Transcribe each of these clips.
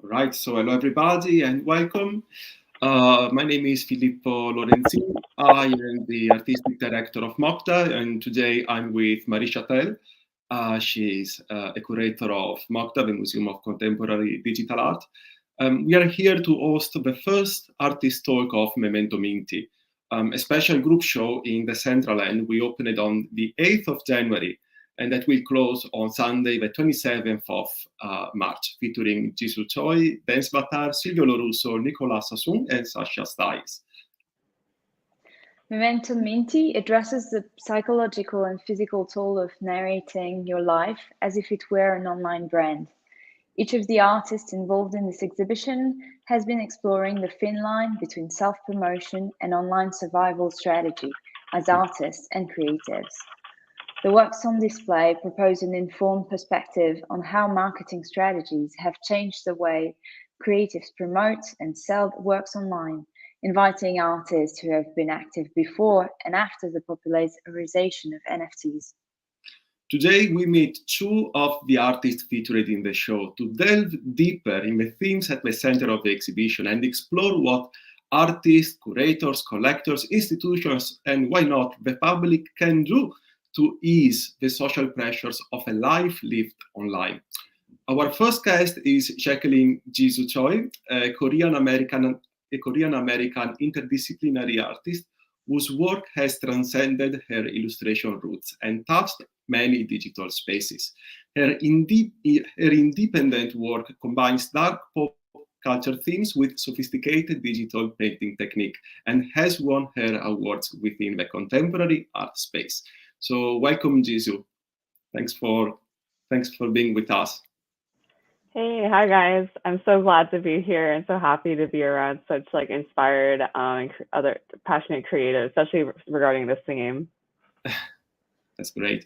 Right, so hello everybody and welcome. My name is Filippo Lorenzin. I am the artistic director of MoCDA, and today I'm with Marie Chatel. She's a curator of MoCDA, the Museum of Contemporary Digital Art. We are here to host the first artist talk of Memento Minti, a special group show in the Decentraland. We opened on the 8th of January, and that will close on Sunday, the 27th of March, featuring Jisu, Choe, Dance Batar, Sylvia Larusso, Nicolas Sassoon, and Sasha Stiles. MEMENTO MINTI addresses the psychological and physical toll of narrating your life as if it were an online brand. Each of the artists involved in this exhibition has been exploring the thin line between self-promotion and online survival strategy as artists and creatives. The works on display propose an informed perspective on how marketing strategies have changed the way creatives promote and sell works online, inviting artists who have been active before and after the popularization of NFTs. Today, we meet two of the artists featured in the show to delve deeper in the themes at the center of the exhibition and explore what artists, curators, collectors, institutions, and why not the public can do to ease the social pressures of a life lived online. Our first guest is Jacqueline Jisu Choe, a Korean-American interdisciplinary artist whose work has transcended her illustration roots and touched many digital spaces. Her independent work combines dark pop culture themes with sophisticated digital painting technique and has won her awards within the contemporary art space. So welcome, Jisu. Thanks for being with us. Hey, hi guys. I'm so glad to be here and so happy to be around such inspired and other passionate creatives, especially regarding this theme. That's great.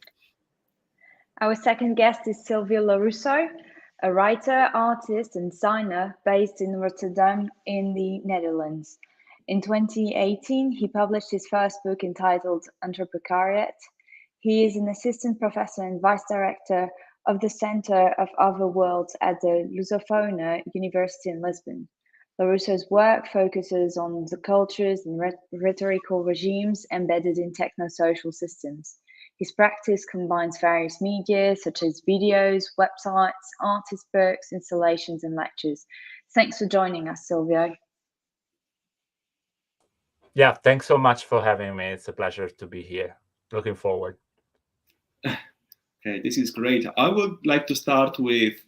Our second guest is Sylvia Larusso, a writer, artist, and designer based in Rotterdam in the Netherlands. In 2018, he published his first book entitled Entreprecariat. He is an assistant professor and vice director of the Center of Other Worlds at the Lusophone University in Lisbon. Larusso's work focuses on the cultures and rhetorical regimes embedded in techno-social systems. His practice combines various media, such as videos, websites, artist books, installations, and lectures. Thanks for joining us, Silvio. Yeah, thanks so much for having me. It's a pleasure to be here. Looking forward. Okay, this is great. I would like to start with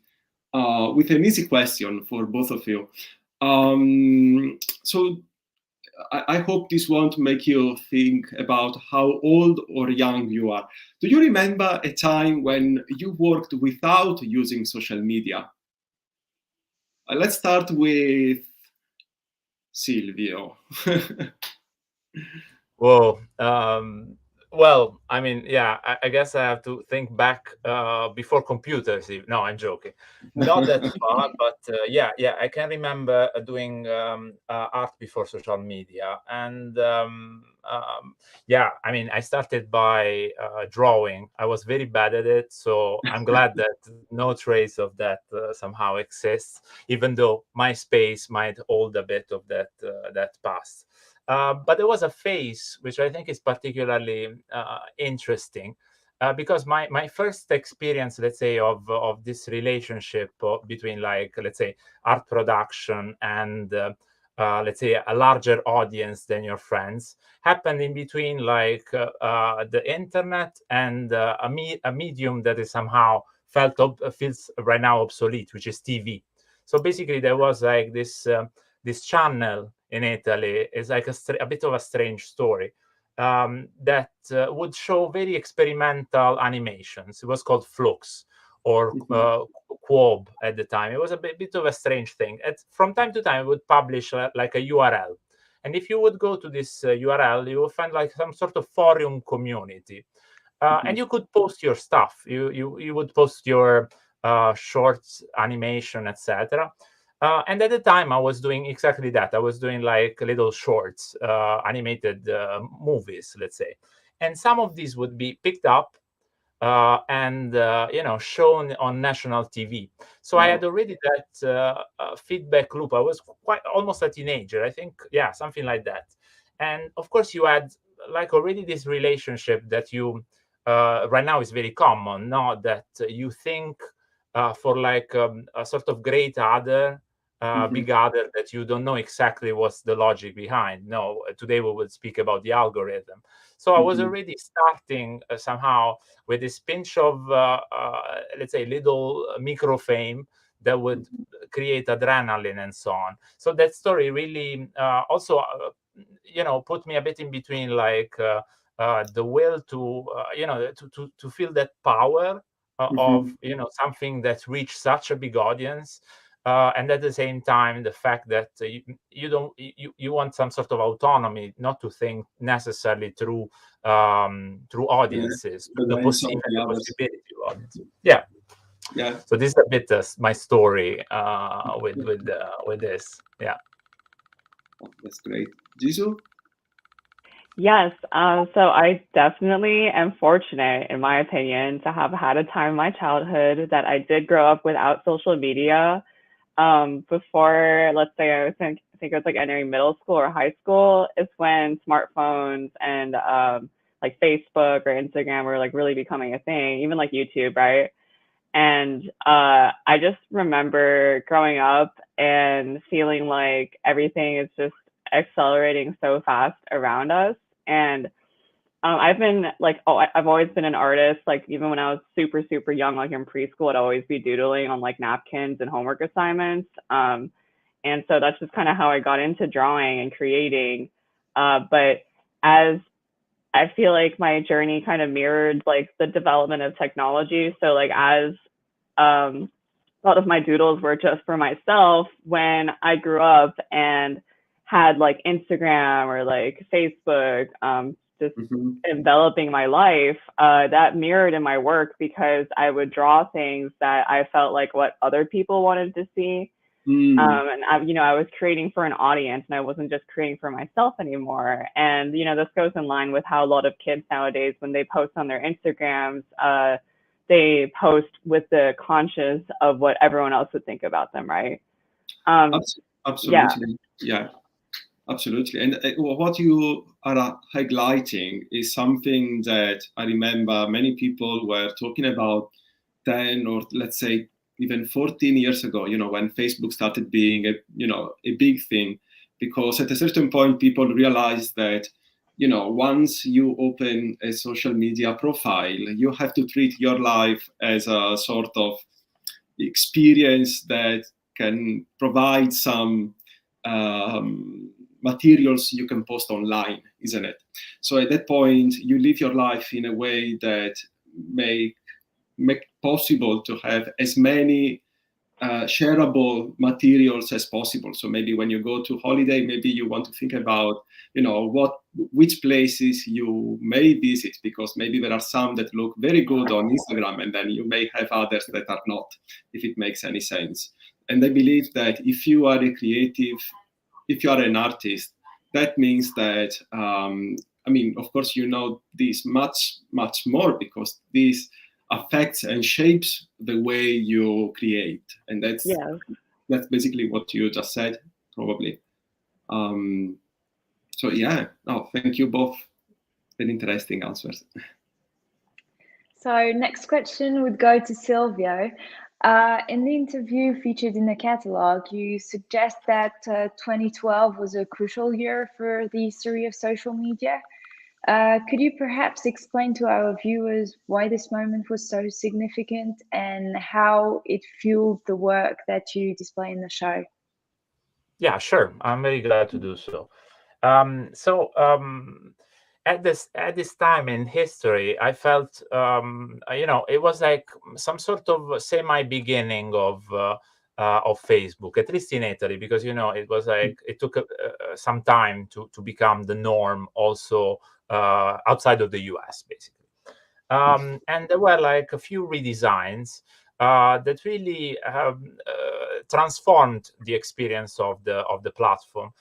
an easy question for both of you. So I hope this won't make you think about how old or young you are. Do you remember a time when you worked without using social media? Let's start with Silvio. Whoa. Well, I mean, yeah, I guess I have to think back before computers. No, I'm joking. Not that far, but yeah, I can remember doing art before social media. And yeah, I mean, I started by drawing. I was very bad at it, so I'm glad that no trace of that somehow exists, even though my space might hold a bit of that past. But there was a phase which I think is particularly interesting because my first experience, let's say, of this relationship between, let's say, art production and let's say a larger audience than your friends happened in between the internet and a medium that is somehow feels right now obsolete, which is TV. So basically there was like this channel in Italy is like a bit of a strange story that would show very experimental animations. It was called Flux or Quob at the time. It was a bit of a strange thing. From time to time, it would publish like a URL. And if you would go to this URL, you will find like some sort of forum community. And you could post your stuff. You would post your shorts, animation, etc. And at the time, I was doing exactly that. I was doing like little shorts, animated movies, let's say. And some of these would be picked up and shown on national TV. So I had already that feedback loop. I was quite almost a teenager, I think, something like that. And of course, you had like already this relationship that you right now is very common, not that you think for like a sort of great other, big other that you don't know exactly what's the logic behind. No, today we will speak about the algorithm. So I was already starting somehow with this pinch of, let's say, little micro fame that would create adrenaline and so on. So that story really also, put me a bit in between, like the will to, to feel that power of, something that reached such a big audience. And at the same time, the fact that you want some sort of autonomy, not to think necessarily through audiences, the possibility of audiences. Yeah. So this is a bit my story with this. Yeah. That's great. Jisu? Yes, so I definitely am fortunate, in my opinion, to have had a time in my childhood that I did grow up without social media. Before, let's say, I think it was like entering middle school or high school, is when smartphones and like Facebook or Instagram were like really becoming a thing, even like YouTube, right? And I just remember growing up and feeling like everything is just accelerating so fast around us. And I've been like, I've always been an artist. Like even when I was super, super young, like in preschool, I'd always be doodling on like napkins and homework assignments. And so that's just kind of how I got into drawing and creating. But as I feel like my journey kind of mirrored like the development of technology. So like as a lot of my doodles were just for myself, when I grew up and had like Instagram or like Facebook, just enveloping my life, that mirrored in my work, because I would draw things that I felt like what other people wanted to see. And I was creating for an audience, and I wasn't just creating for myself anymore. And, this goes in line with how a lot of kids nowadays, when they post on their Instagrams, they post with the conscious of what everyone else would think about them, right? Absolutely. Yeah, absolutely. And what you are highlighting is something that I remember many people were talking about 10 or let's say even 14 years ago, when Facebook started being a big thing, because at a certain point, people realized that, once you open a social media profile, you have to treat your life as a sort of experience that can provide some materials you can post online, isn't it? So at that point, you live your life in a way that make possible to have as many shareable materials as possible. So maybe when you go to holiday, maybe you want to think about, which places you may visit, because maybe there are some that look very good on Instagram, and then you may have others that are not, if it makes any sense. And I believe that if you are a creative, if you are an artist, that means that, of course, this much, much more, because this affects and shapes the way you create. And that's basically what you just said, probably. So thank you both. Very interesting answers. So next question would go to Silvio. In the interview featured in the catalog, you suggest that 2012 was a crucial year for the history of social media. Could you perhaps explain to our viewers why this moment was so significant and how it fueled the work that you display in the show? Yeah, sure. I'm very glad to do so. At this time in history, I felt, it was like some sort of semi-beginning of Facebook, at least in Italy, because it was like it took some time to become the norm also outside of the US, basically. And there were like a few redesigns that really transformed the experience of the platform.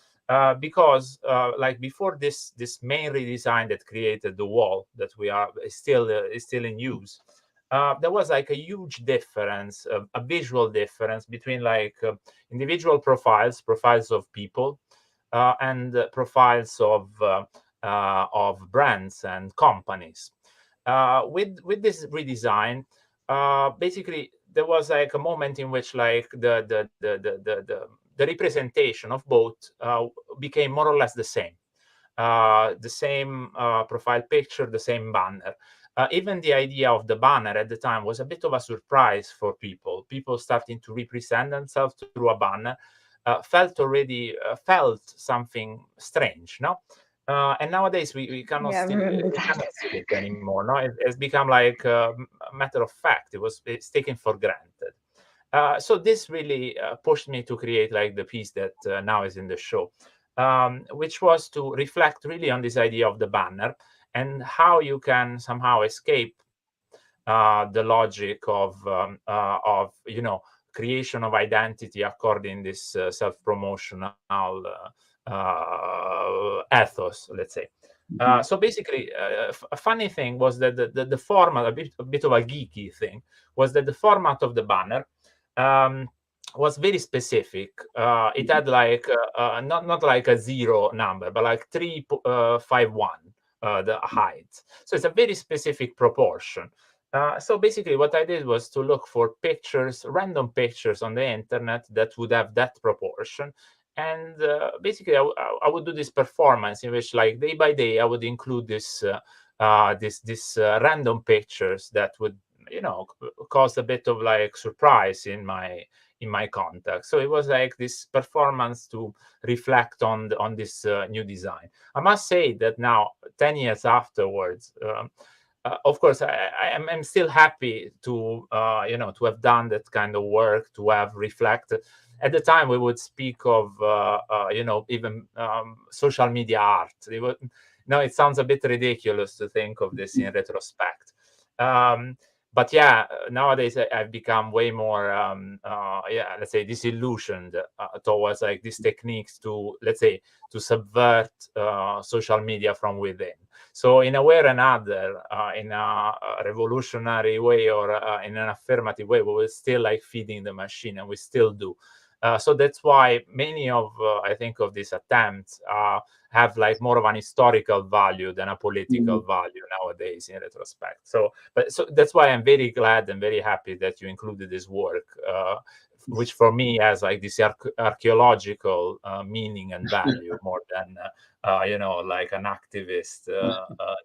because like before this main redesign that created the wall that we are is still in use, there was like a huge difference, a visual difference between like individual profiles of people and profiles of brands and companies. With this redesign, basically there was like a moment in which like the representation of both became more or less the same. Profile picture, the same banner. Even the idea of the banner at the time was a bit of a surprise for people. People starting to represent themselves through a banner felt something strange, no? And nowadays we cannot see it anymore. No, it's become like a matter of fact. It's taken for granted. So this really pushed me to create like the piece that now is in the show, which was to reflect really on this idea of the banner and how you can somehow escape the logic of creation of identity according this self-promotional ethos, let's say. So basically, a funny thing was that the format, a bit of a geeky thing, was that the format of the banner was very specific. It had like not like a zero number, but like 351 the height. So it's a very specific proportion. So basically, what I did was to look for pictures, random pictures on the internet that would have that proportion. And basically, I would do this performance in which, like day by day, I would include this random pictures that would, cause a bit of like surprise in my contact. So it was like this performance to reflect on this new design. I must say that now, 10 years afterwards, of course, I'm still happy to to have done that kind of work, to have reflected. At the time, we would speak of even social media art. It sounds a bit ridiculous to think of this in retrospect. But yeah, nowadays I've become way more, let's say, disillusioned towards like these techniques to, let's say, to subvert social media from within. So in a way or another, in a revolutionary way or in an affirmative way, we will still like feeding the machine, and we still do. So that's why many of, I think, of these attempts have like more of an historical value than a political value nowadays in retrospect. So that's why I'm very glad and very happy that you included this work, which for me has like this archaeological meaning and value more than, like an activist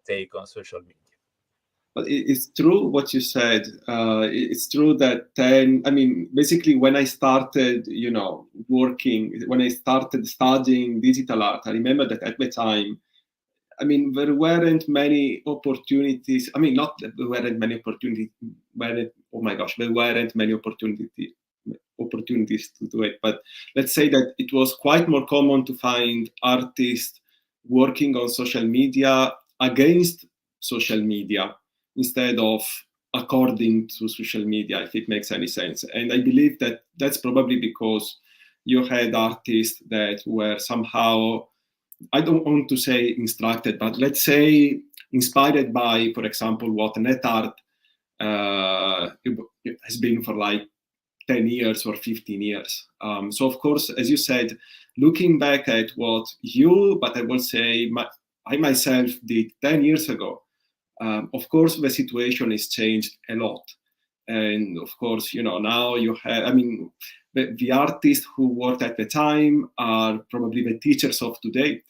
take on social media. But it's true what you said. It's true that basically when I started, working, when I started studying digital art, I remember that at the time, there weren't many opportunities. Not that there weren't many opportunities. There weren't many opportunities to do it. But let's say that it was quite more common to find artists working on social media against social media, instead of according to social media, if it makes any sense. And I believe that that's probably because you had artists that were somehow, I don't want to say instructed, but let's say inspired by, for example, what net art has been for like 10 years or 15 years. So of course, as you said, looking back at what but I will say I myself did 10 years ago, of course, the situation has changed a lot. And of course, now you have, the artists who worked at the time are probably the teachers of today,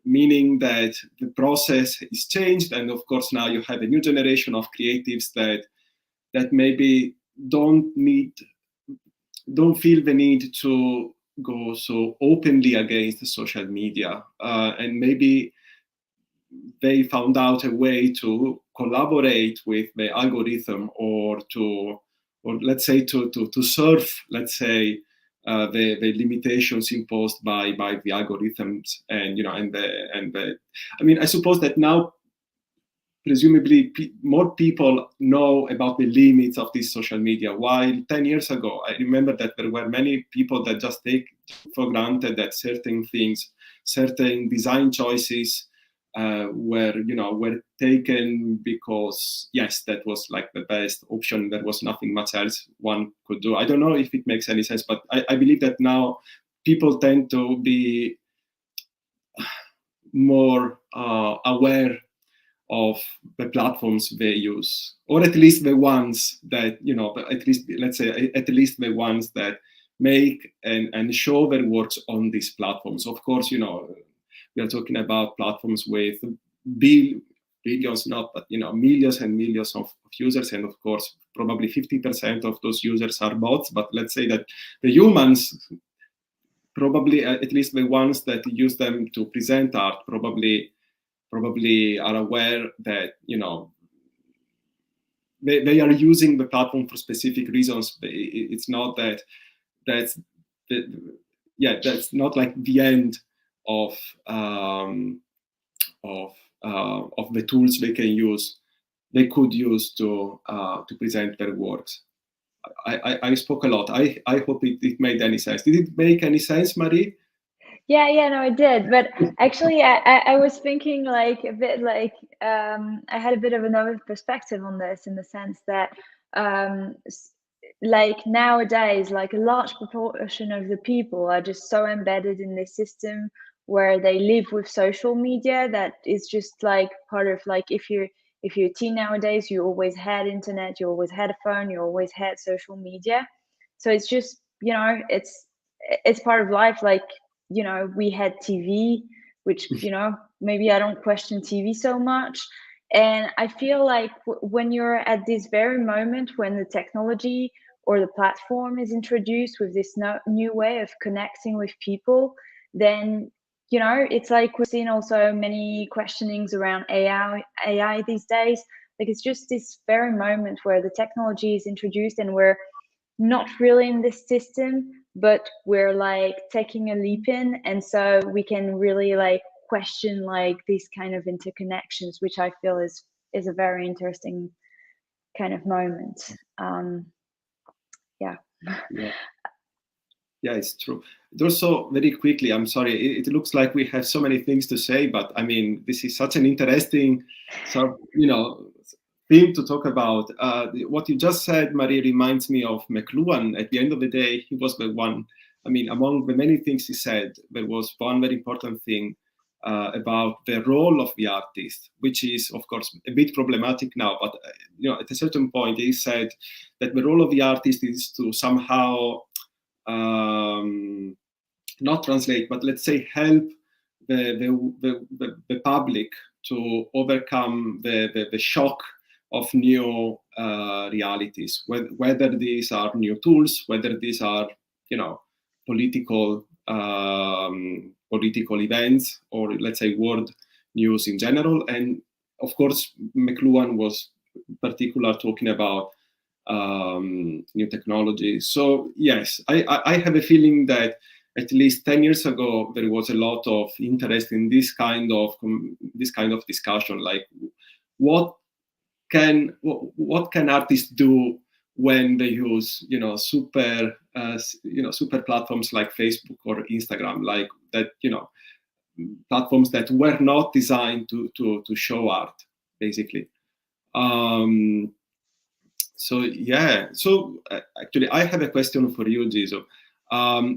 meaning that the process is changed. And of course, now you have a new generation of creatives that maybe don't feel the need to go so openly against social media. And maybe they found out a way to collaborate with the algorithm, or let's say to surf, let's say, the limitations imposed by the algorithms, and I suppose that now presumably more people know about the limits of this social media, while 10 years ago I remember that there were many people that just take for granted that certain things, certain design choices were taken because, yes, that was like the best option. There was nothing much else one could do. I don't know if it makes any sense, but I believe that now people tend to be more aware of the platforms they use, or at least the ones that, at least, let's say, at least the ones that make and show their works on these platforms. Of course, we are talking about platforms with billions, not, but millions and millions of users, and of course, probably 50% of those users are bots. But let's say that the humans, probably at least the ones that use them to present art, probably are aware that they are using the platform for specific reasons. It's not that that's not like the end of the tools they could use to present their works. I spoke a lot. I hope it made any sense. Did it make any sense, Marie? Yeah, no, it did. But actually, I was thinking like a bit like I had a bit of another perspective on this, in the sense that like nowadays, like a large proportion of the people are just so embedded in this system where they live with social media, that is just like part of, like, if you're a teen nowadays, you always had internet, you always had a phone, you always had social media. So it's just, it's part of life. Like, we had TV, which, maybe I don't question TV so much. And I feel like when you're at this very moment when the technology or the platform is introduced with this new way of connecting with people, then, it's like we've seen also many questionings around AI these days. Like, it's just this very moment where the technology is introduced and we're not really in this system, but we're like taking a leap in, and so we can really like question like these kind of interconnections, which I feel is a very interesting kind of moment. Yeah, it's true. Also, very quickly, I'm sorry, it looks like we have so many things to say, but I mean, this is such an interesting theme to talk about. What you just said, Marie, reminds me of McLuhan. At the end of the day, he was the one. I mean, among the many things he said, there was one very important thing about the role of the artist, which is, of course, a bit problematic now. But at a certain point, he said that the role of the artist is to somehow not translate, but let's say help the public to overcome the shock of new realities, whether these are new tools, whether these are political events, or let's say world news in general. And of course, McLuhan was particular talking about new technology. So yes, I have a feeling that at least 10 years ago there was a lot of interest in this kind of discussion, like what can artists do when they use super platforms like Facebook or Instagram, like that, platforms that were not designed to show art, basically. So actually, I have a question for you, Jisu.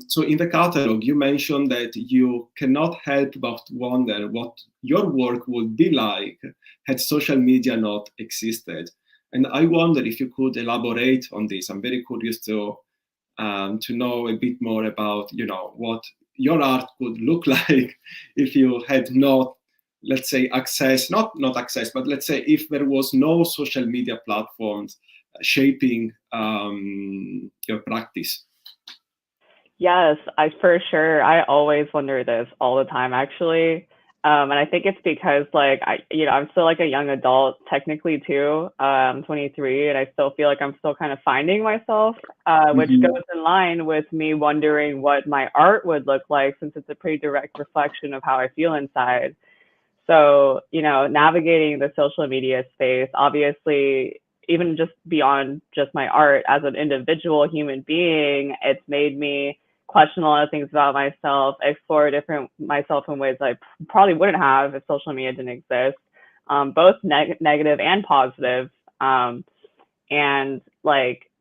So in the catalog, you mentioned that you cannot help but wonder what your work would be like had social media not existed. And I wonder if you could elaborate on this. I'm very curious to know a bit more about, what your art could look like if you had not, let's say, not access, but let's say if there was no social media platforms shaping your practice. Yes, for sure. I always wonder this all the time, actually. And I think it's because, like, I'm still like a young adult technically too. I'm 23, and I still feel like I'm still kind of finding myself, which goes in line with me wondering what my art would look like, since it's a pretty direct reflection of how I feel inside. So, navigating the social media space, obviously, even just beyond just my art as an individual human being, it's made me question a lot of things about myself, explore myself in ways I probably wouldn't have if social media didn't exist, both negative and positive. And like,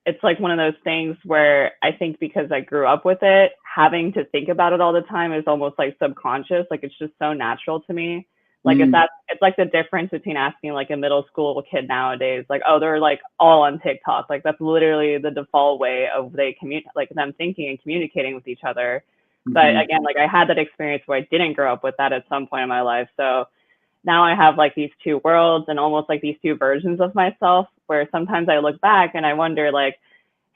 it's like one of those things where I think because I grew up with it, having to think about it all the time is almost like subconscious. Like it's just so natural to me. Like it's like the difference between asking like a middle school kid nowadays, like, oh, they're like all on TikTok. Like that's literally the default way of like them thinking and communicating with each other. But again, like I had that experience where I didn't grow up with that at some point in my life. So now I have like these two worlds and almost like these two versions of myself, where sometimes I look back and I wonder like,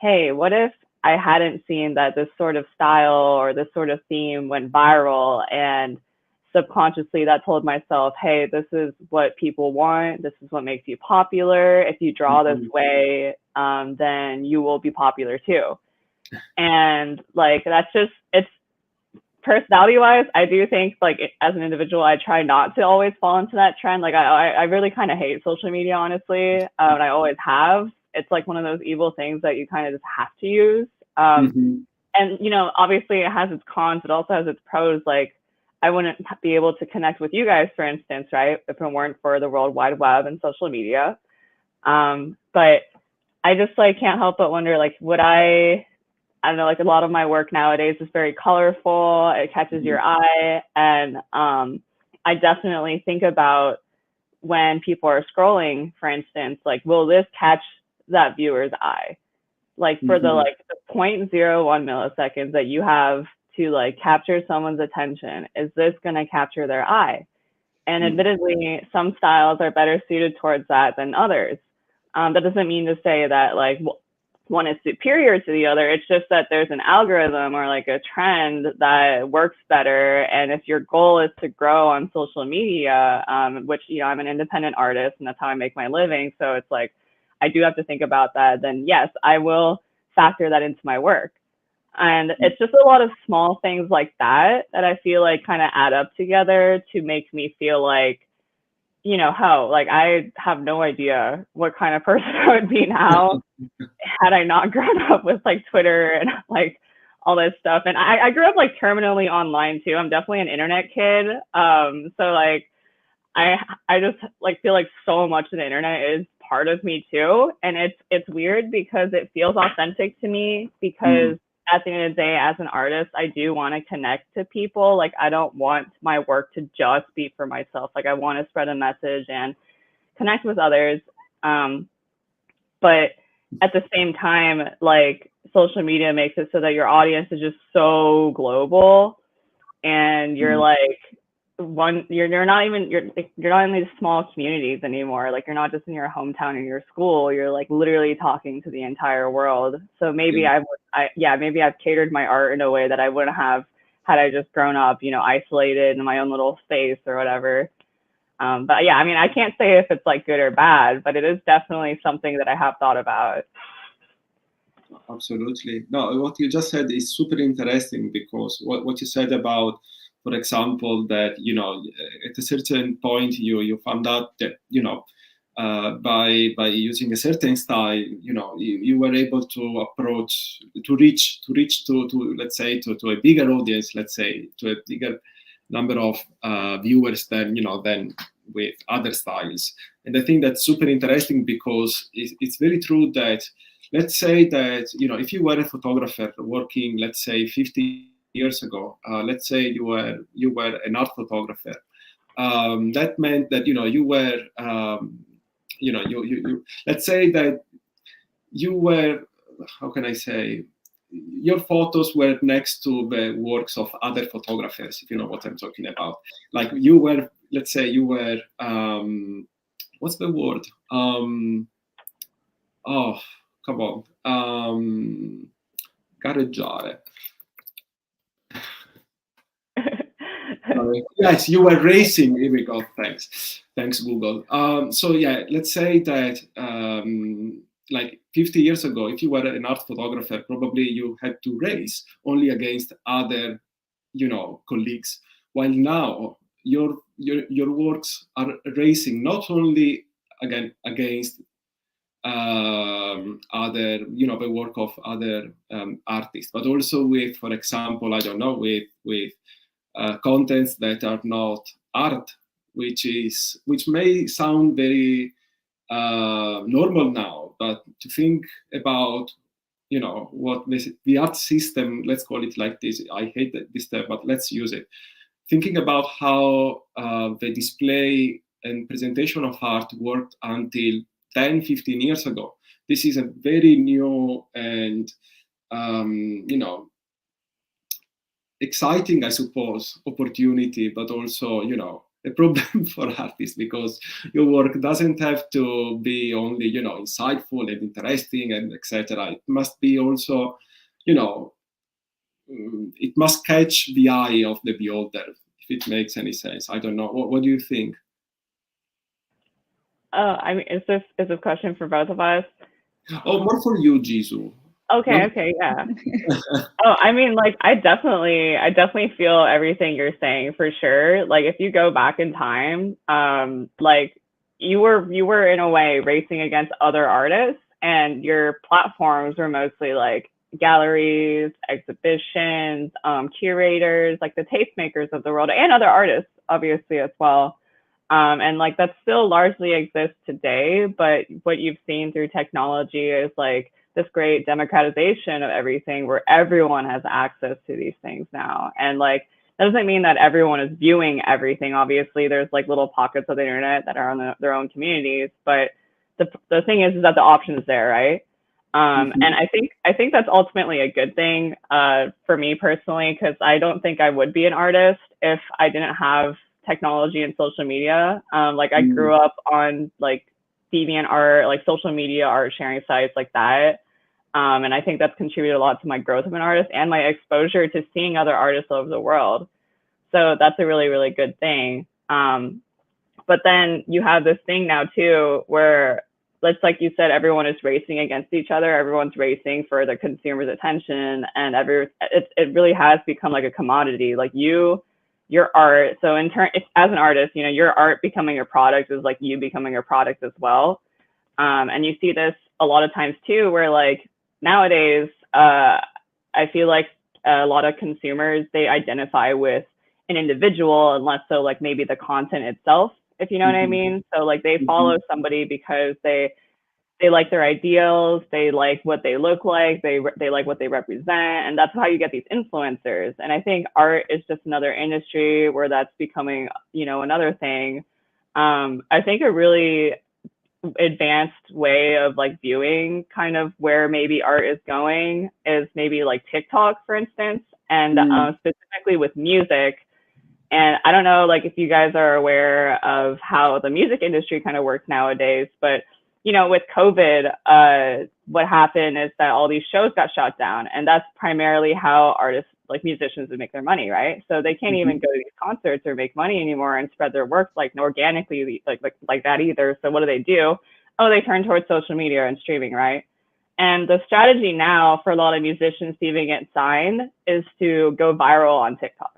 hey, what if I hadn't seen that this sort of style or this sort of theme went viral, and subconsciously that told myself, hey, this is what people want. This is what makes you popular. If you draw this way, then you will be popular too. And like, that's just, it's personality wise, I do think like as an individual, I try not to always fall into that trend. Like I really kind of hate social media, honestly. And I always have. It's like one of those evil things that you kind of just have to use. And, you know, obviously it has its cons, but also has its pros. Like I wouldn't be able to connect with you guys, for instance, right? If it weren't for the World Wide Web and social media. But I just like can't help but wonder, like, would I don't know, like a lot of my work nowadays is very colorful. It catches your eye. And I definitely think about when people are scrolling, for instance, like, will this catch that viewer's eye? Like for the 0.01 milliseconds that you have to like capture someone's attention, is this going to capture their eye? And admittedly, some styles are better suited towards that than others. That doesn't mean to say that like one is superior to the other. It's just that there's an algorithm or like a trend that works better. And if your goal is to grow on social media, which, you know, I'm an independent artist and that's how I make my living. So it's like, I do have to think about that. Then yes, I will factor that into my work. And it's just a lot of small things like that that I feel like kind of add up together to make me feel like, you know, like I have no idea what kind of person I would be now had I not grown up with like Twitter and like all this stuff. And I grew up like terminally online too. I'm definitely an internet kid. So like I just like feel like so much of the internet is part of me too. And it's weird because it feels authentic to me, because at the end of the day, as an artist, I do want to connect to people. Like I don't want my work to just be for myself. Like I want to spread a message and connect with others. But at the same time, like social media makes it so that your audience is just so global, and you're like you're not in these small communities anymore. Like you're not just in your hometown or your school. You're like literally talking to the entire world. So maybe maybe I've catered my art in a way that I wouldn't have had I just grown up, you know, isolated in my own little space or whatever. But yeah, I mean, I can't say if it's like good or bad, but it is definitely something that I have thought about. Absolutely. No, what you just said is super interesting, because what you said about, for example, that, you know, at a certain point you found out that, you know, by using a certain style, you know, you were able to reach to let's say to a bigger audience, let's say to a bigger number of viewers than, you know, than with other styles. And I think that's super interesting, because it's very true that, let's say that, you know, if you were a photographer working, let's say 50 years ago, let's say you were an art photographer, that meant that, you know, you were, you know, you let's say that you were, how can I say, your photos were next to the works of other photographers, if you know what I'm talking about. Like you were, let's say you were, what's the word? Oh, come on. Gareggiare. Yes, you were racing. Here we go. Thanks, Google. So yeah, let's say that like 50 years ago, if you were an art photographer, probably you had to race only against other, you know, colleagues. While now your works are racing not only against other, the work of other artists, but also with, for example, I don't know, with contents that are not art, which may sound very normal now, but to think about, what the art system, let's call it like this. I hate this term, but let's use it. Thinking about how the display and presentation of art worked until 10, 15 years ago. This is a very new and, exciting, I suppose, opportunity, but also, a problem for artists, because your work doesn't have to be only, insightful and interesting and etc. It must be also, it must catch the eye of the beholder, if it makes any sense. I don't know. What do you think? I mean, is this a question for both of us? Oh, more for you, Jisu. Okay, okay, yeah. Oh, I mean, like, I definitely feel everything you're saying, for sure. Like, if you go back in time, like, you were in a way racing against other artists, and your platforms were mostly like galleries, exhibitions, curators, like the tastemakers of the world, and other artists, obviously, as well. And like that still largely exists today, but what you've seen through technology is like this great democratization of everything, where everyone has access to these things now. And like, that doesn't mean that everyone is viewing everything. Obviously, there's like little pockets of the internet that are on their own communities, but the thing is that the option is there, right? And I think that's ultimately a good thing for me personally, because I don't think I would be an artist if I didn't have technology and social media. Like, I grew up on like DeviantArt, like social media art sharing sites like that. And I think that's contributed a lot to my growth of an artist and my exposure to seeing other artists all over the world. So that's a really, really good thing. But then you have this thing now too, where it's like you said, everyone is racing against each other. Everyone's racing for the consumer's attention, and it really has become like a commodity. Like your art. So in turn, as an artist, your art becoming your product is like you becoming your product as well. And you see this a lot of times too, where like nowadays, I feel like a lot of consumers, they identify with an individual and less so like maybe the content itself, if you know what I mean. So like they follow somebody because they like their ideals, they like what they look like, they like what they represent, and that's how you get these influencers. And I think art is just another industry where that's becoming, another thing. I think a really advanced way of like viewing kind of where maybe art is going is maybe like TikTok, for instance, and specifically with music. And I don't know, like, if you guys are aware of how the music industry kind of works nowadays, but with COVID, what happened is that all these shows got shut down, and that's primarily how artists, like musicians, would make their money, right? So they can't even go to these concerts or make money anymore and spread their work like organically, like that either. So what do? Oh, they turn towards social media and streaming, right? And the strategy now for a lot of musicians to even get signed is to go viral on TikTok.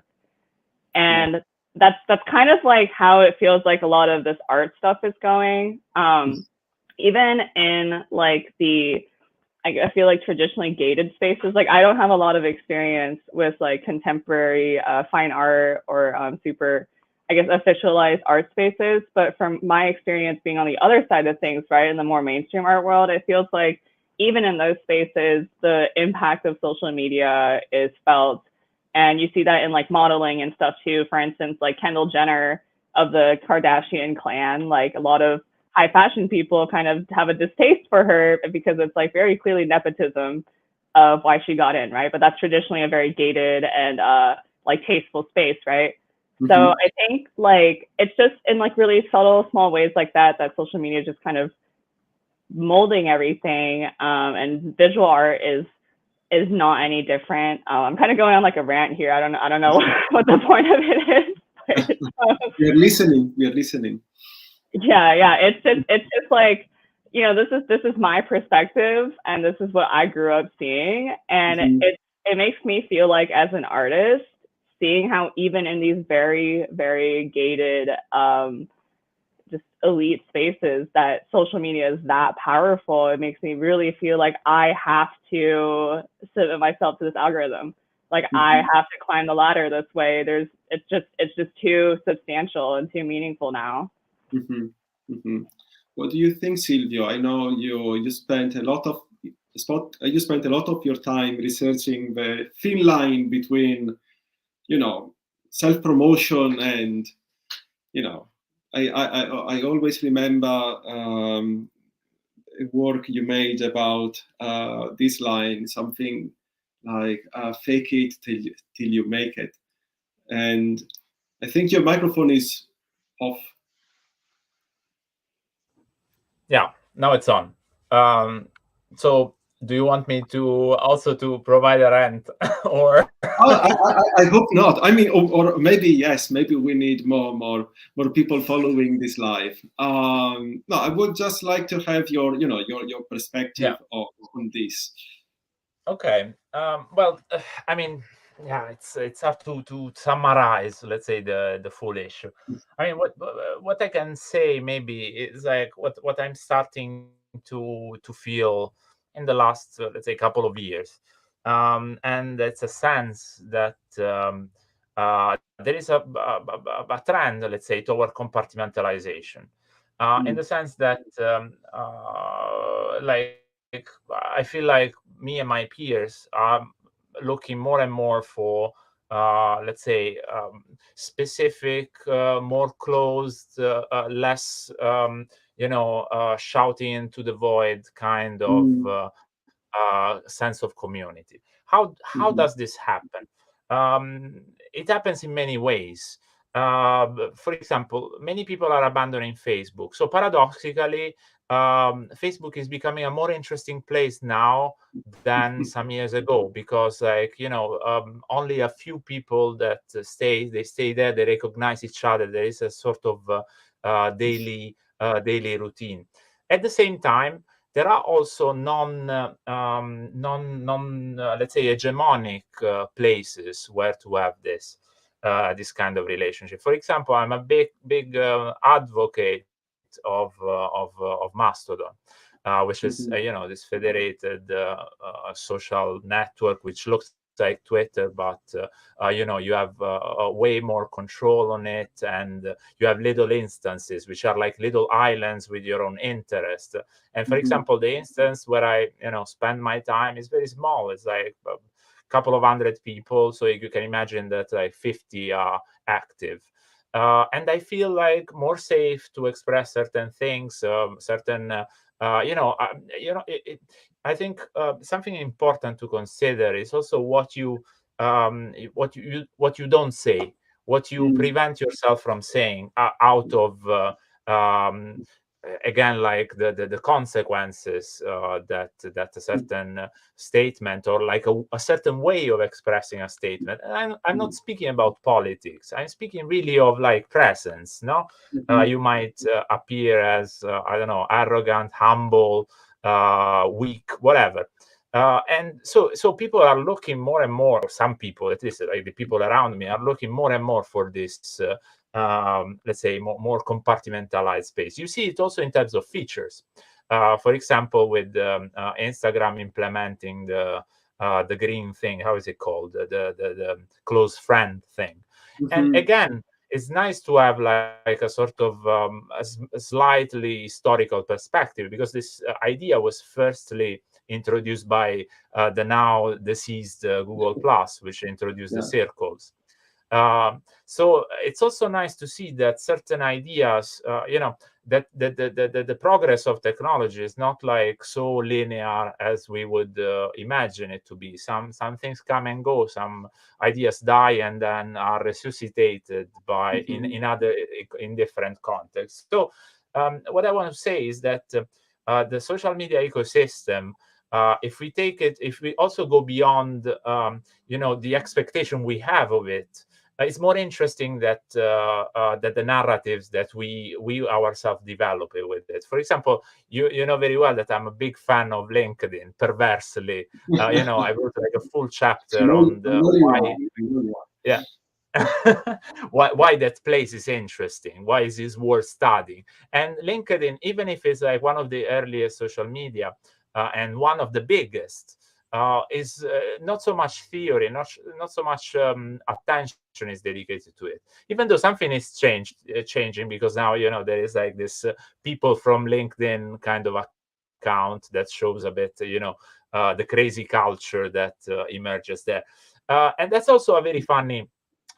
And that's kind of like how it feels like a lot of this art stuff is going. Even in like I feel like traditionally gated spaces, like I don't have a lot of experience with like contemporary fine art or super, I guess, officialized art spaces. But from my experience being on the other side of things, right, in the more mainstream art world, it feels like even in those spaces, the impact of social media is felt. And you see that in like modeling and stuff too. For instance, like Kendall Jenner of the Kardashian clan, like a lot of high fashion people kind of have a distaste for her because it's like very clearly nepotism of why she got in, right? But that's traditionally a very gated and like tasteful space, right? So I think like it's just in like really subtle, small ways like that social media is just kind of molding everything. And visual art is not any different. I'm kind of going on like a rant here. I don't know what the point of it is. But, we are listening. Yeah. It's just like, this is my perspective, and this is what I grew up seeing, and it makes me feel like as an artist, seeing how even in these very, very gated just elite spaces that social media is that powerful. It makes me really feel like I have to submit myself to this algorithm. Like I have to climb the ladder this way. It's just too substantial and too meaningful now. What do you think, Silvio? I know you spent a lot of your time researching the thin line between, self-promotion and, I always remember a work you made about this line, something like fake it till you make it. And I think your microphone is off. Yeah, now it's on. So do you want me to also to provide a rant or? I hope not. I mean, or maybe yes. Maybe we need more people following this live. No, I would just like to have your perspective on this. Okay. Well, I mean, yeah, it's hard to summarize, let's say, the full issue. I mean, what I can say maybe is like what I'm starting to feel in the last, let's say, couple of years, and it's a sense that there is a trend, let's say, toward compartmentalization, in the sense that like I feel like me and my peers are looking more and more for let's say specific, more closed, less shouting into the void kind of sense of community. How does this happen? It happens in many ways. For example, many people are abandoning Facebook. So paradoxically, Facebook is becoming a more interesting place now than some years ago, because only a few people that stay there, they recognize each other, there is a sort of daily routine. At the same time, there are also let's say hegemonic places where to have this kind of relationship. For example, I'm a big advocate of Mastodon, which is this federated social network, which looks like Twitter, but you have way more control on it, and you have little instances which are like little islands with your own interest. And for example, the instance where I spend my time is very small. It's like a couple of hundred people, so you can imagine that like 50 are active. And I feel like more safe to express certain things, I think something important to consider is also what you don't say, what you prevent yourself from saying out of again, like the consequences that a certain statement, or like a certain way of expressing a statement. And I'm not speaking about politics. I'm speaking really of like presence. No, you might appear as I don't know, arrogant, humble, weak, whatever. And so people are looking more and more. Some people, at least like the people around me, are looking more and more for this. Let's say more compartmentalized space. You see it also in terms of features. For example, with Instagram implementing the green thing, how is it called? The close friend thing. And again, it's nice to have like a sort of a slightly historical perspective, because this idea was firstly introduced by the now deceased Google Plus, which introduced the circles. So it's also nice to see that certain ideas, that the progress of technology is not like so linear as we would imagine it to be. Some things come and go, some ideas die and then are resuscitated by in different contexts. So what I want to say is that the social media ecosystem, if we also go beyond the expectation we have of it, it's more interesting that the narratives that we ourselves develop with it. For example, you know very well that I'm a big fan of LinkedIn. Perversely, I wrote like a full chapter on the why. Yeah, why that place is interesting, why is this worth studying. And LinkedIn, even if it's like one of the earliest social media and one of the biggest, is not so much theory, not so much attention is dedicated to it. Even though something is changing, because now there is like this people from LinkedIn kind of account that shows a bit the crazy culture that emerges there, and that's also a very funny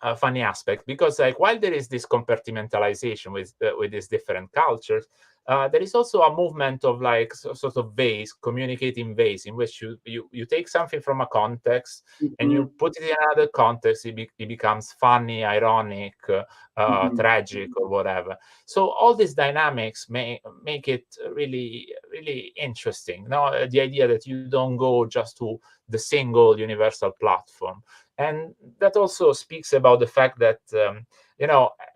aspect, because like while there is this compartmentalization with these different cultures, there is also a movement of like sort of vase, communicating vase, in which you take something from a context and you put it in another context. It becomes funny, ironic, tragic, or whatever. So all these dynamics make it really, really interesting. Now, the idea that you don't go just to the single universal platform. And that also speaks about the fact that,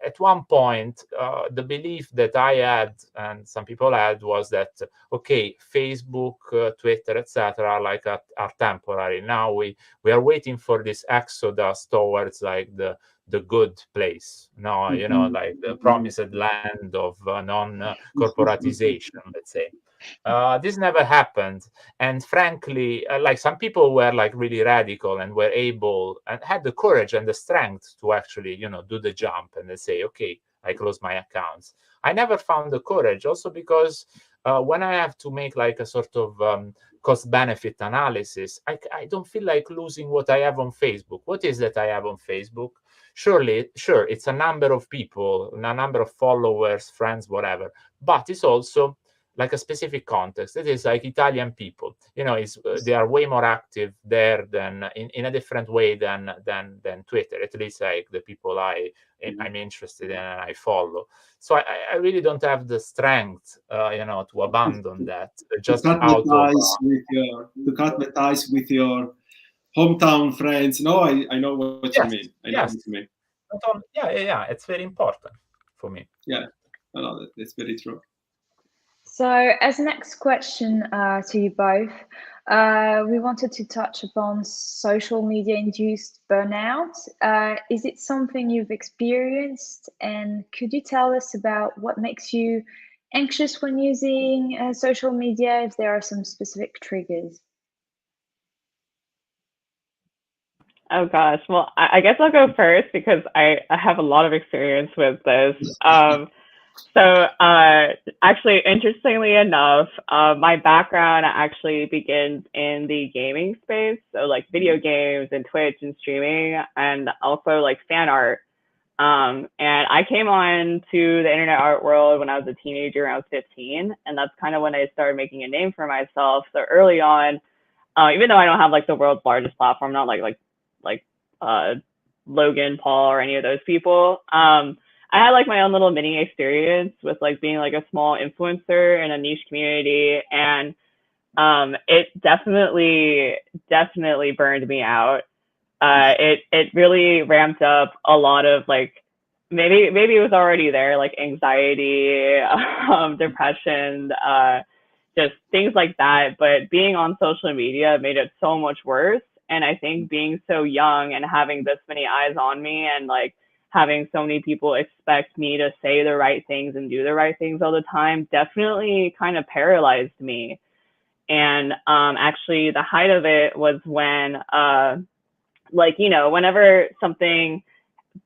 at one point, the belief that I had and some people had was that, okay, Facebook, Twitter, etc., like are temporary. Now we are waiting for this exodus towards like the good place. No, like the promised land of non-corporatization, let's say. This never happened, and frankly, like some people were like really radical and were able and had the courage and the strength to actually do the jump and then say, okay, I close my accounts. I never found the courage, also because when I have to make like a sort of cost benefit analysis, I don't feel like losing what I have on Facebook. What is that I have on Facebook? Sure, it's a number of people, a number of followers, friends, whatever, but it's also like a specific context. It is like Italian people, they are way more active there than in a different way than Twitter. At least like the people I'm interested in and I follow. So I really don't have the strength, to abandon that just to cut out the of ties with your hometown friends. No, I know what you mean. I know what you mean. Yeah. It's very important for me. Yeah, I know that. That's very true. So, as next question to you both, we wanted to touch upon social media-induced burnout. Is it something you've experienced? And could you tell us about what makes you anxious when using social media, if there are some specific triggers? Oh gosh, well, I guess I'll go first because I have a lot of experience with this. Actually, interestingly enough, my background actually begins in the gaming space, so like video games and Twitch and streaming, and also like fan art. And I came on to the internet art world when I was a teenager, around 15, and that's kind of when I started making a name for myself. So early on, even though I don't have like the world's largest platform, not like Logan Paul or any of those people, I had like my own little mini experience with like being like a small influencer in a niche community, and it definitely burned me out. It really ramped up a lot of like maybe it was already there, like anxiety, depression, just things like that. But being on social media made it so much worse. And I think being so young and having this many eyes on me and like having so many people expect me to say the right things and do the right things all the time definitely kind of paralyzed me. And actually the height of it was when whenever something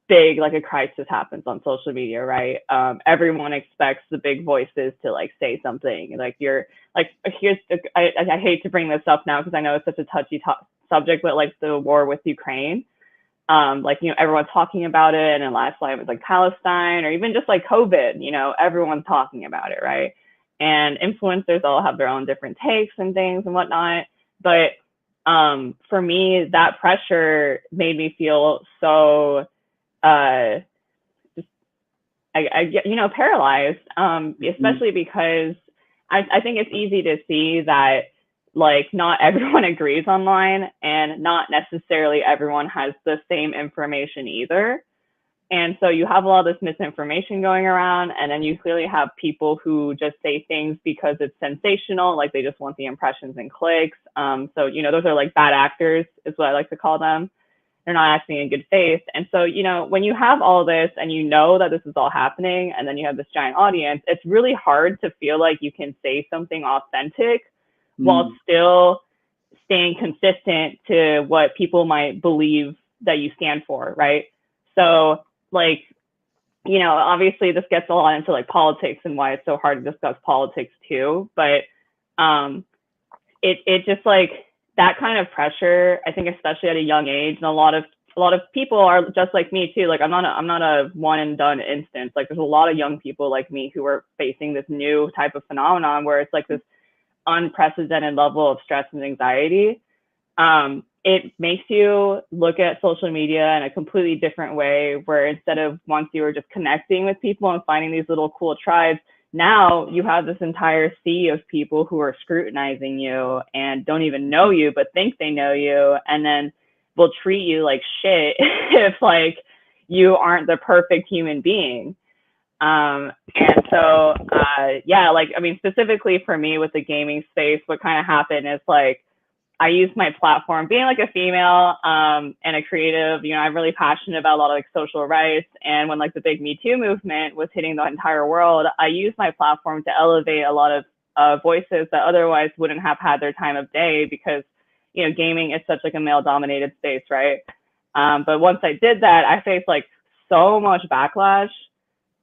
big like a crisis happens on social media, right? Everyone expects the big voices to like say something. Like you're like, I hate to bring this up now because I know it's such a touchy subject, but like the war with Ukraine, everyone's talking about it, and then last night it was like Palestine, or even just like COVID, everyone's talking about it, right? And influencers all have their own different takes and things and whatnot. But for me, that pressure made me feel so paralyzed, especially because I think it's easy to see that like not everyone agrees online, and not necessarily everyone has the same information either. And so you have a lot of this misinformation going around, and then you clearly have people who just say things because it's sensational, like they just want the impressions and clicks. So those are like bad actors is what I like to call them. they're not acting in good faith. And so, you know, when you have all this and you know that this is all happening, and then you have this giant audience, it's really hard to feel like you can say something authentic while still staying consistent to what people might believe that you stand for, right? So, like, you know, obviously this gets a lot into like politics and why it's so hard to discuss politics too. But it just like that kind of pressure, I think, especially at a young age, and a lot of people are just like me too. Like I'm not a one and done instance. Like there's a lot of young people like me who are facing this new type of phenomenon where it's like this unprecedented level of stress and anxiety. It makes you look at social media in a completely different way, where instead of once you were just connecting with people and finding these little cool tribes, now you have this entire sea of people who are scrutinizing you and don't even know you, but think they know you, and then will treat you like shit if like you aren't the perfect human being. And so, yeah, like, I mean, specifically for me with the gaming space, what kind of happened is like, I use my platform being like a female and a creative, you know, I'm really passionate about a lot of like social rights. And when like the big Me Too movement was hitting the entire world, I used my platform to elevate a lot of voices that otherwise wouldn't have had their time of day, because, you know, gaming is such like a male dominated space, right? But once I did that, I faced like so much backlash,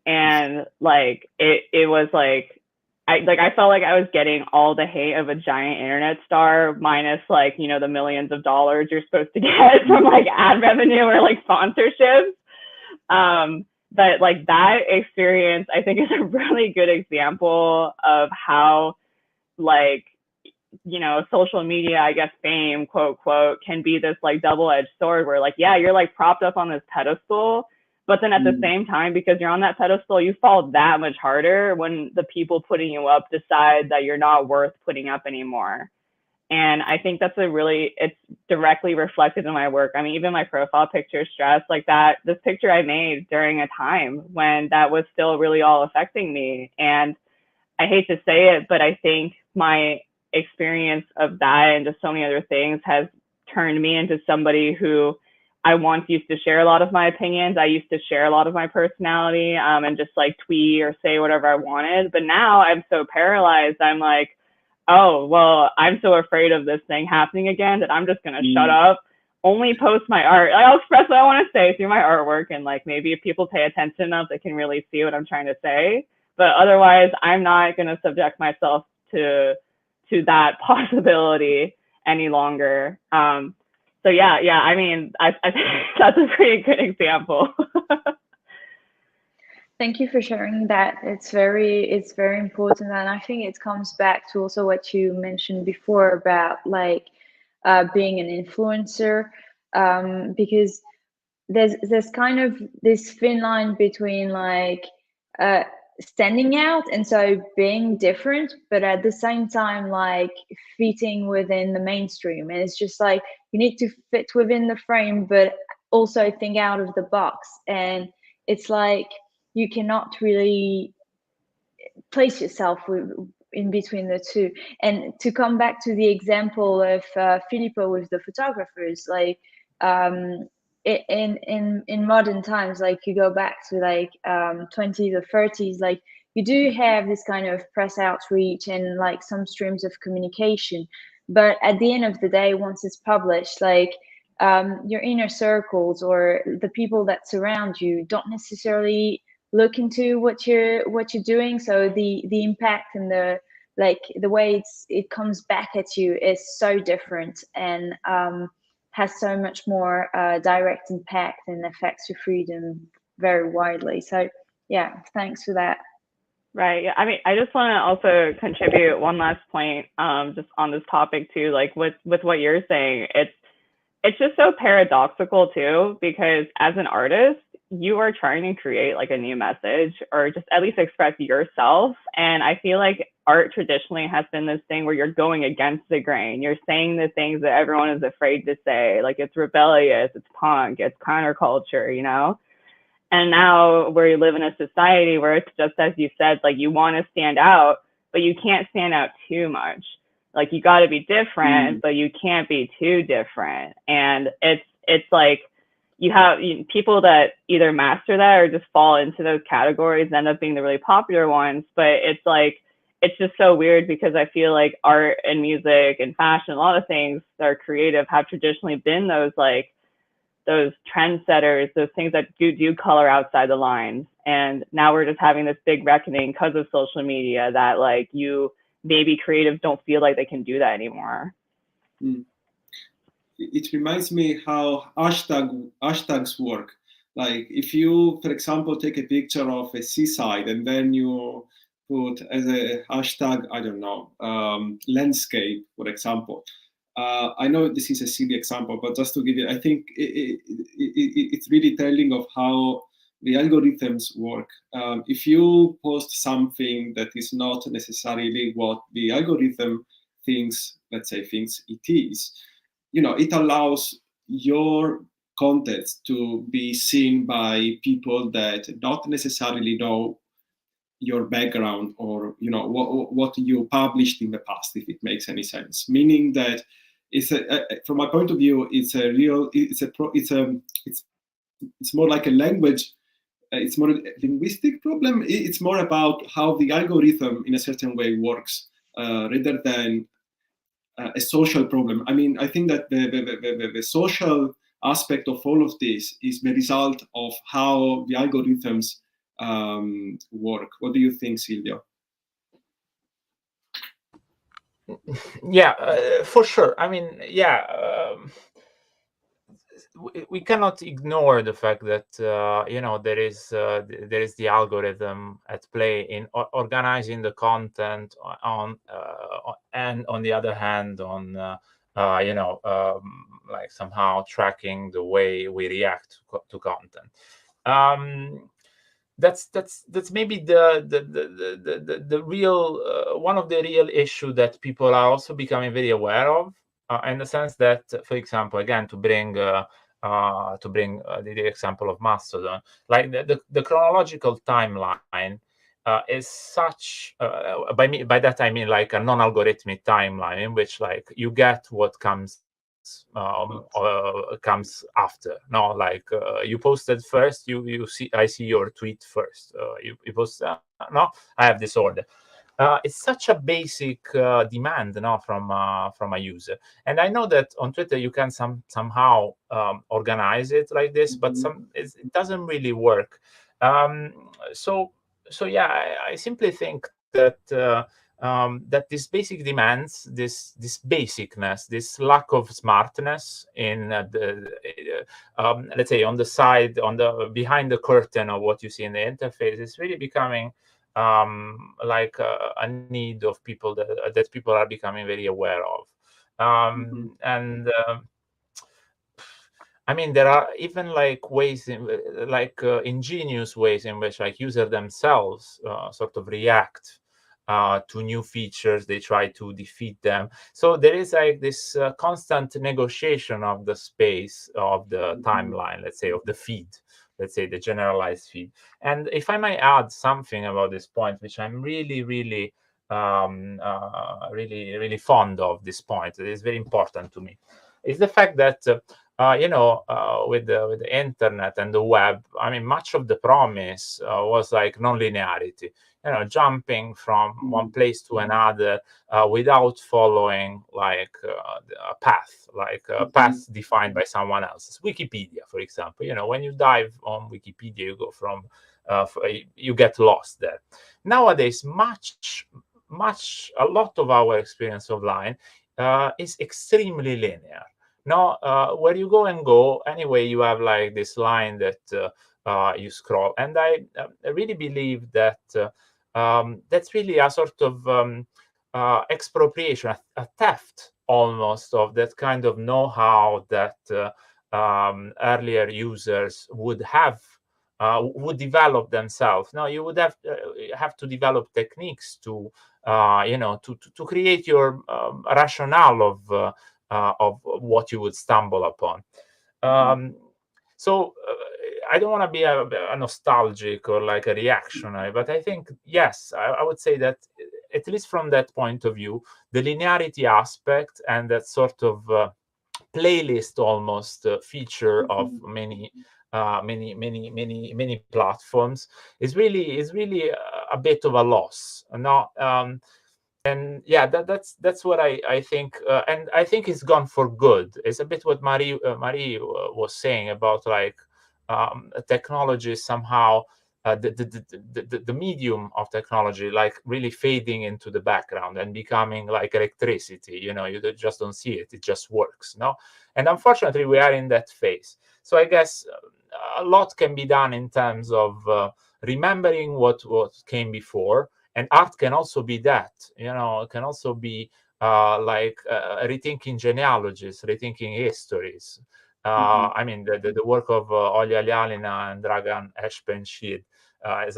and like it was like, I felt like I was getting all the hate of a giant internet star, minus like, you know, the millions of dollars you're supposed to get from like ad revenue or like sponsorships. But like that experience, I think, is a really good example of how like, you know, social media, I guess fame, quote, quote, can be this like double-edged sword where like, yeah, you're like propped up on this pedestal, but then at the same time, because you're on that pedestal, you fall that much harder when the people putting you up decide that you're not worth putting up anymore. And I think that's it's directly reflected in my work. I mean, even my profile picture, stress, like that, this picture I made during a time when that was still really all affecting me. And I hate to say it, but I think my experience of that and just so many other things has turned me into somebody who I once used to share a lot of my opinions. I used to share a lot of my personality and just like tweet or say whatever I wanted. But now I'm so paralyzed. I'm like, oh, well, I'm so afraid of this thing happening again that I'm just going to shut up, only post my art. I'll express what I want to say through my artwork. And like, maybe if people pay attention enough, they can really see what I'm trying to say. But otherwise, I'm not going to subject myself to that possibility any longer. So yeah, I mean, I think that's a pretty good example. Thank you for sharing that. It's very important, and I think it comes back to also what you mentioned before about like being an influencer, because there's kind of this thin line between like standing out and so being different, but at the same time like fitting within the mainstream. And it's just like you need to fit within the frame but also think out of the box, and it's like you cannot really place yourself in between the two. And to come back to the example of Filippo with the photographers, like in modern times, like you go back to like 20s or 30s, like you do have this kind of press outreach and like some streams of communication, but at the end of the day, once it's published, like your inner circles or the people that surround you don't necessarily look into what you're doing. So the impact and the like the way it comes back at you is so different, and has so much more direct impact and affects your freedom very widely. So yeah, thanks for that. Right. Yeah. I mean, I just want to also contribute one last point, just on this topic too. Like with what you're saying, it's just so paradoxical too, because as an artist, you are trying to create like a new message or just at least express yourself. And I feel like art traditionally has been this thing where you're going against the grain. You're saying the things that everyone is afraid to say. Like it's rebellious, it's punk, it's counterculture, you know? And now we live in a society where it's just as you said, like you want to stand out, but you can't stand out too much. Like you got to be different, but you can't be too different. And it's like you have people that either master that or just fall into those categories and end up being the really popular ones. But it's like, it's just so weird because I feel like art and music and fashion, a lot of things that are creative have traditionally been those like those trendsetters, those things that do color outside the lines. And now we're just having this big reckoning because of social media that like maybe creatives don't feel like they can do that anymore. It reminds me how hashtags work. Like if you, for example, take a picture of a seaside and then you put as a hashtag, I don't know, landscape, for example. I know this is a silly example, but just to give you, I think it's really telling of how the algorithms work. If you post something that is not necessarily what the algorithm thinks, let's say, thinks it is, it allows your content to be seen by people that don't necessarily know your background or what you published in the past, if it makes any sense. Meaning that from my point of view, it's more like a language. It's more a linguistic problem. It's more about how the algorithm, in a certain way, works, rather than a social problem. I mean, I think that the social aspect of all of this is the result of how the algorithms work. What do you think, Silvio? Yeah, for sure. I mean, yeah, we cannot ignore the fact that there is the algorithm at play in organizing the content on and on the other hand on like somehow tracking the way we react to content. That's maybe the real one of the real issue that people are also becoming very aware of, in the sense that, for example, again, to bring the example of Mastodon, like the chronological timeline is such, by that I mean like a non-algorithmic timeline in which like you get what comes after. No, like you posted first, you see, I see your tweet first. You post, no, I have this order. It's such a basic demand, from a user, and I know that on Twitter you can somehow organize it like this, but it doesn't really work. So yeah, I simply think that that this basic demands, this basicness, this lack of smartness in let's say on the side, behind the curtain of what you see in the interface, is really becoming like a need of people that people are becoming very aware of. And I mean, there are even like ways, ingenious ways in which like users themselves sort of react to new features. They try to defeat them. So there is like this constant negotiation of the space of the timeline, let's say, of the feed, let's say the generalized feed. And if I might add something about this point, which I'm really, really, really fond of this point, it is very important to me, is the fact that with the internet and the web, I mean, much of the promise was like non-linearity, jumping from one place to another without following like a path, path defined by someone else. Wikipedia, for example, when you dive on Wikipedia, you go from you get lost there. Nowadays, a lot of our experience online is extremely linear. Now, where you go, anyway, you have like this line that you scroll. And I really believe that that's really a sort of expropriation, a theft almost of that kind of know-how that earlier users would develop themselves. Now, you would have to develop techniques to create your rationale of what you would stumble upon. So I don't want to be a nostalgic or like a reactionary, but I think, yes, I would say that at least from that point of view, the linearity aspect and that sort of playlist almost feature of many many platforms is really a bit of a loss. Not and yeah, that's what I think, and I think it's gone for good. It's a bit what Marie was saying about like technology somehow. The medium of technology like really fading into the background and becoming like electricity. You just don't see it, it just works, no? And unfortunately we are in that phase. So I guess a lot can be done in terms of remembering what came before. And art can also be that, it can also be rethinking genealogies, rethinking histories. I mean, the work of Olja Ljallina and Dragan Eshpenshir is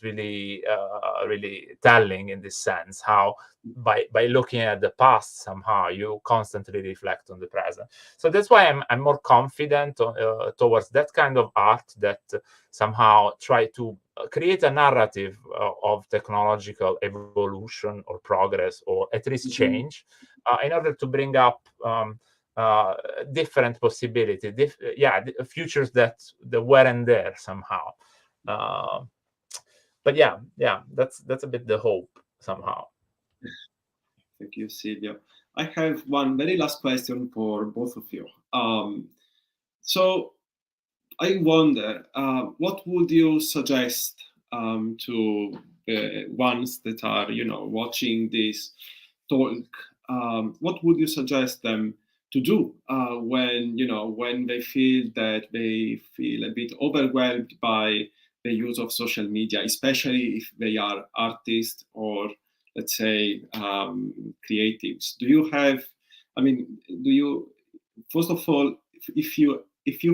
really telling in this sense, how by looking at the past somehow you constantly reflect on the present. So that's why I'm more confident towards that kind of art that somehow try to create a narrative of technological evolution or progress, or at least change, in order to bring up different possibilities, futures that weren't there somehow. But yeah, that's a bit the hope somehow. Thank you, Silvio. I have one very last question for both of you. So I wonder, what would you suggest to the ones that are, watching this talk? What would you suggest them to do when they feel that they feel a bit overwhelmed by the use of social media, especially if they are artists or, let's say, creatives? Do you have? I mean, do you? First of all, if you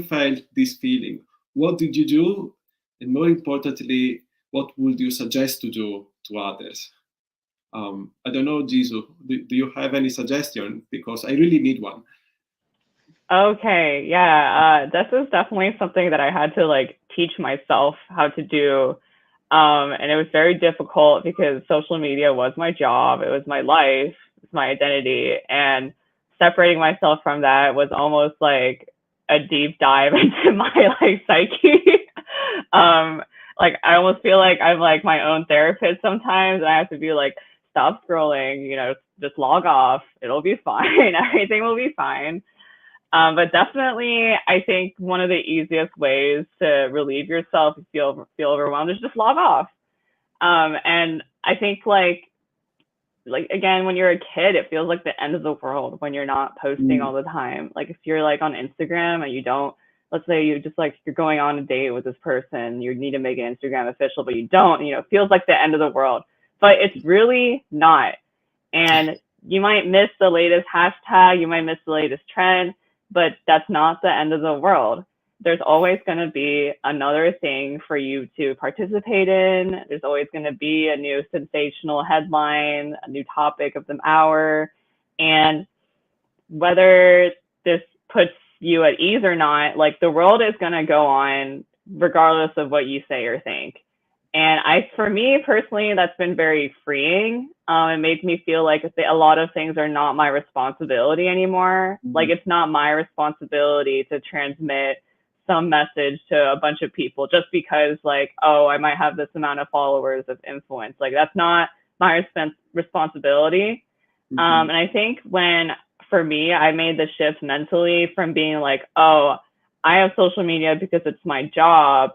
felt this feeling, what did you do? And more importantly, what would you suggest to do to others? I don't know, Jisu, do you have any suggestion? Because I really need one. Okay, yeah, this is definitely something that I had to like teach myself how to do. And it was very difficult because social media was my job, it was my life, it's my identity. And separating myself from that was almost like a deep dive into my like psyche. Like I almost feel like I'm like my own therapist sometimes, and I have to be like, stop scrolling, just log off, it'll be fine, everything will be fine. But definitely, I think one of the easiest ways to relieve yourself if you feel overwhelmed is just log off. And I think like again, when you're a kid, it feels like the end of the world when you're not posting all the time. Like if you're like on Instagram and you don't, let's say you just like you're going on a date with this person, you need to make an Instagram official, but you don't, it feels like the end of the world. But it's really not. And you might miss the latest hashtag, you might miss the latest trend, but that's not the end of the world. There's always going to be another thing for you to participate in. There's always going to be a new sensational headline, a new topic of the hour. And whether this puts you at ease or not, like the world is going to go on regardless of what you say or think. And for me personally, that's been very freeing. It made me feel like a lot of things are not my responsibility anymore. Like it's not my responsibility to transmit some message to a bunch of people just because like, oh, I might have this amount of followers of influence. Like that's not my responsibility. And I think for me, I made the shift mentally from being like, oh, I have social media because it's my job.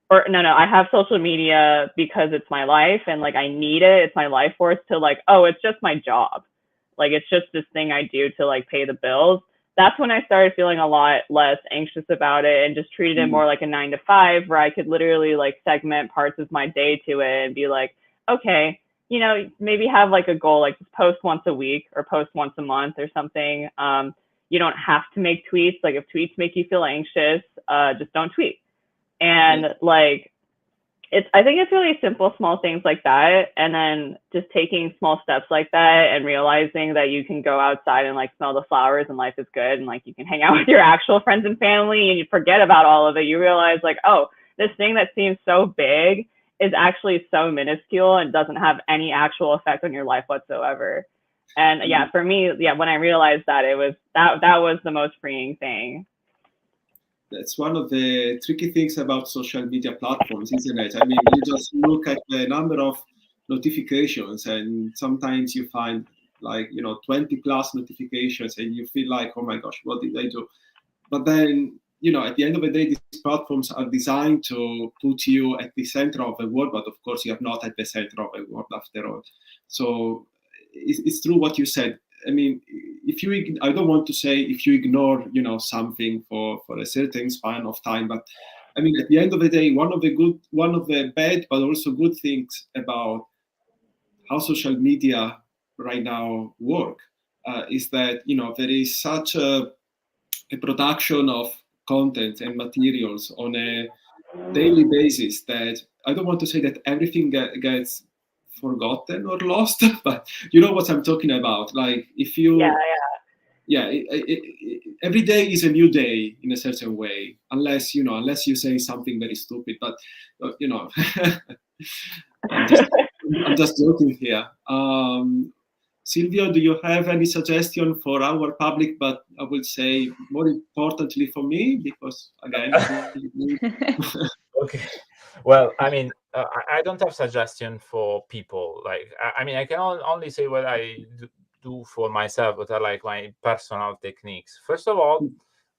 Or no, I have social media because it's my life and like I need it. It's my life force, to like, oh, it's just my job. Like it's just this thing I do to like pay the bills. That's when I started feeling a lot less anxious about it and just treated it more like a 9-to-5 where I could literally like segment parts of my day to it and be like, okay, maybe have like a goal, like just post once a week or post once a month or something. You don't have to make tweets. Like if tweets make you feel anxious, just don't tweet. And like, I think it's really simple, small things like that. And then just taking small steps like that and realizing that you can go outside and like smell the flowers and life is good. And like, you can hang out with your actual friends and family and you forget about all of it. You realize like, oh, this thing that seems so big is actually so minuscule and doesn't have any actual effect on your life whatsoever. And yeah, for me, yeah, when I realized that, it was that was the most freeing thing. That's one of the tricky things about social media platforms, isn't it? I mean, you just look at the number of notifications, and sometimes you find like 20 plus notifications, and you feel like, oh my gosh, what did I do? But then, at the end of the day, these platforms are designed to put you at the center of the world, but of course, you are not at the center of the world after all. So it's true what you said. I mean, I don't want to say if you ignore, something for a certain span of time, but I mean, at the end of the day, one of the bad, but also good things about how social media right now work is that, there is such a production of content and materials on a daily basis that I don't want to say that everything gets forgotten or lost, but you know what I'm talking about. Like if you, every day is a new day in a certain way, unless you say something very stupid. But I'm just joking here. Silvio, do you have any suggestion for our public? But I would say more importantly for me, because again. Okay. Well, I mean, I don't have suggestion for people. Like, I mean, I can only say what I do for myself, what are like my personal techniques. First of all,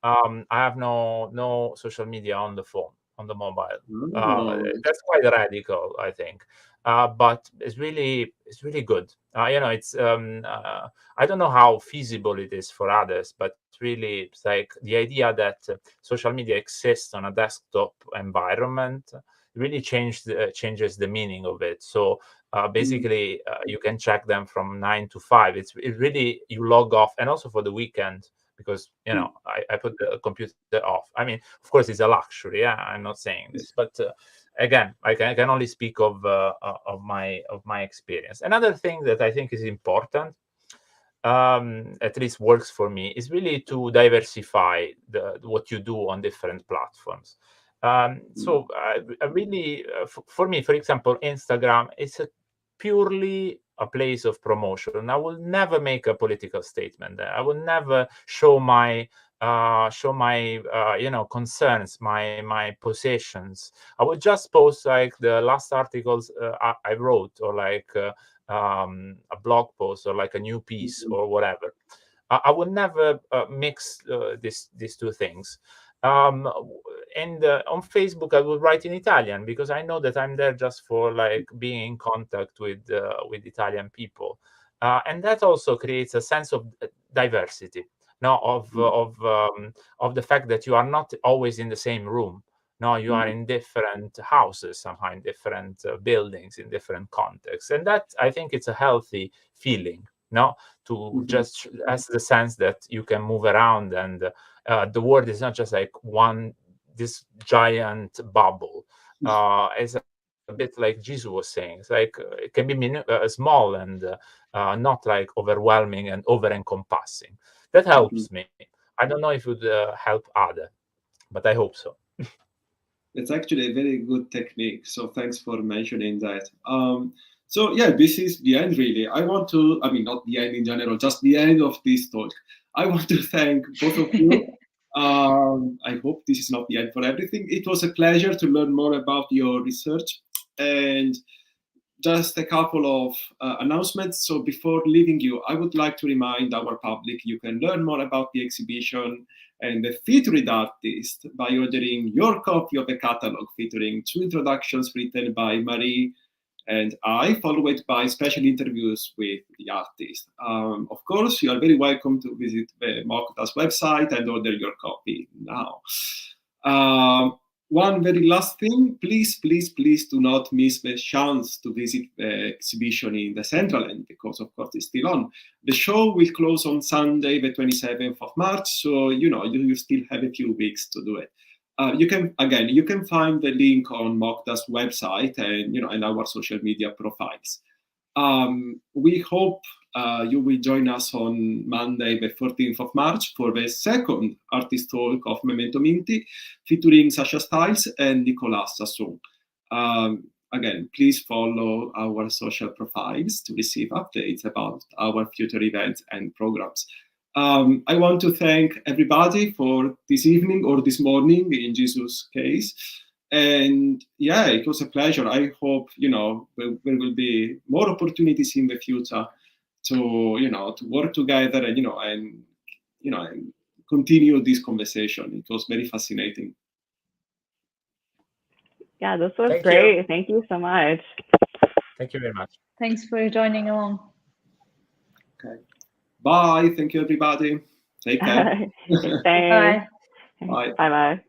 I have no social media on the phone, on the mobile. That's quite radical, I think. But it's really good. It's I don't know how feasible it is for others, but really, it's like the idea that social media exists on a desktop environment really changes the meaning of it. So basically, you can check them from 9 to 5. It really, you log off, and also for the weekend, because I put the computer off. I mean, of course, it's a luxury. Yeah, I'm not saying this, but again, I can only speak of my experience. Another thing that I think is important, at least works for me, is really to diversify what you do on different platforms. So really, for me, for example, Instagram is purely a place of promotion. I will never make a political statement there. I will never show my concerns, my positions. I would just post like the last articles I wrote, or like a blog post, or like a new piece, or whatever. I would never mix these two things. And on Facebook, I would write in Italian, because I know that I'm there just for like being in contact with Italian people, and that also creates a sense of diversity. Now, of the fact that you are not always in the same room. No, you are in different houses, somehow in different buildings, in different contexts, and that, I think, it's a healthy feeling. No, to just has the sense that you can move around, and the world is not just like this giant bubble. It's a bit like Jisu was saying. It's like it can be small and not like overwhelming and over-encompassing. That helps me. I don't know if it would help other, but I hope so. It's actually a very good technique. So thanks for mentioning that. So yeah, this is the end really. Not the end in general, just the end of this talk. I want to thank both of you. I hope this is not the end for everything. It was a pleasure to learn more about your research, and just a couple of announcements. So before leaving you, I would like to remind our public you can learn more about the exhibition and the featured artist by ordering your copy of the catalog, featuring 2 introductions written by Marie and I, followed by special interviews with the artist. Of course, you are very welcome to visit the MoCDA's website and order your copy now. One very last thing, please do not miss the chance to visit the exhibition in Decentraland, because of course it's still on. The show will close on Sunday, the 27th of March, so you still have a few weeks to do it. You can find the link on MoCDA's website and our social media profiles. We hope you will join us on Monday, the 14th of March, for the second artist talk of Memento Minti, featuring Sasha Stiles and Nicolas Sassoon. again, please follow our social profiles to receive updates about our future events and programs. I want to thank everybody for this evening or this morning in Jisu's case. And yeah, it was a pleasure. I hope, there will be more opportunities in the future to work together and continue this conversation. It was very fascinating. Yeah, this was great. Thank you so much. Thank you very much. Thanks for joining along. Okay. Bye. Thank you, everybody. Take care. Thanks. Bye. Bye. Bye-bye.